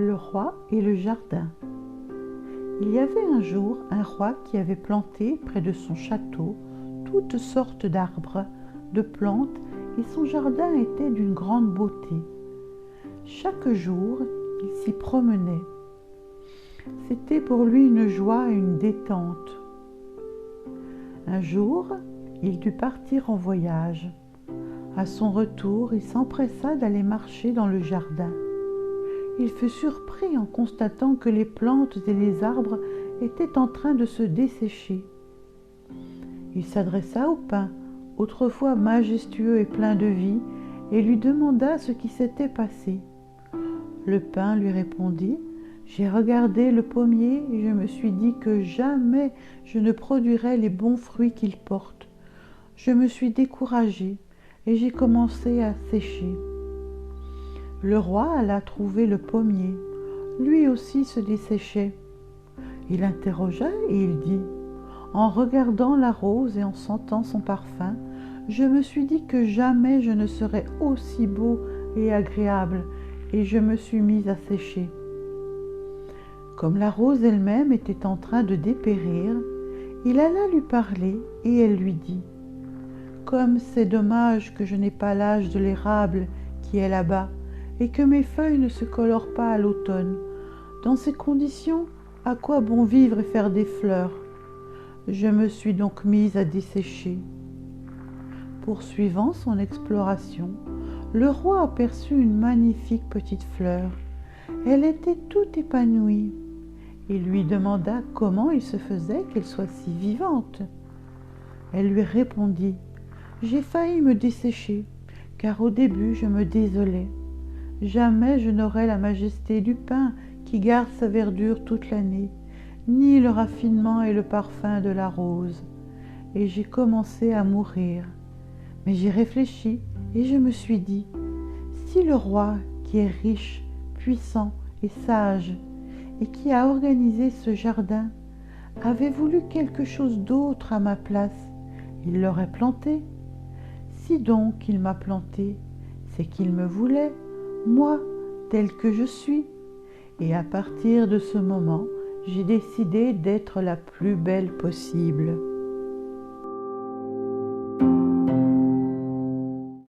Le roi et le jardin. Il y avait un jour un roi qui avait planté près de son château toutes sortes d'arbres, de plantes, et son jardin était d'une grande beauté. Chaque jour, il s'y promenait. C'était pour lui une joie et une détente. Un jour, il dut partir en voyage. À son retour, il s'empressa d'aller marcher dans le jardin. Il fut surpris en constatant que les plantes et les arbres étaient en train de se dessécher. Il s'adressa au pin, autrefois majestueux et plein de vie, et lui demanda ce qui s'était passé. Le pin lui répondit : « J'ai regardé le pommier et je me suis dit que jamais je ne produirais les bons fruits qu'il porte. Je me suis découragé et j'ai commencé à sécher. » Le roi alla trouver le pommier. Lui aussi se desséchait. Il interrogea et il dit : « En regardant la rose et en sentant son parfum, je me suis dit que jamais je ne serais aussi beau et agréable, et je me suis mis à sécher. » Comme la rose elle-même était en train de dépérir, il alla lui parler et elle lui dit : « Comme c'est dommage que je n'ai pas l'âge de l'érable qui est là-bas, et que mes feuilles ne se colorent pas à l'automne. Dans ces conditions, à quoi bon vivre et faire des fleurs ? Je me suis donc mise à dessécher. » Poursuivant son exploration, le roi aperçut une magnifique petite fleur. Elle était toute épanouie. Il lui demanda comment il se faisait qu'elle soit si vivante. Elle lui répondit : « J'ai failli me dessécher, car au début je me désolais. Jamais je n'aurai la majesté du pin qui garde sa verdure toute l'année, ni le raffinement et le parfum de la rose. Et j'ai commencé à mourir. Mais j'ai réfléchi et je me suis dit : si le roi, qui est riche, puissant et sage, et qui a organisé ce jardin, avait voulu quelque chose d'autre à ma place, il l'aurait planté. Si donc il m'a planté, c'est qu'il me voulait, moi, tel que je suis. Et à partir de ce moment, j'ai décidé d'être la plus belle possible. »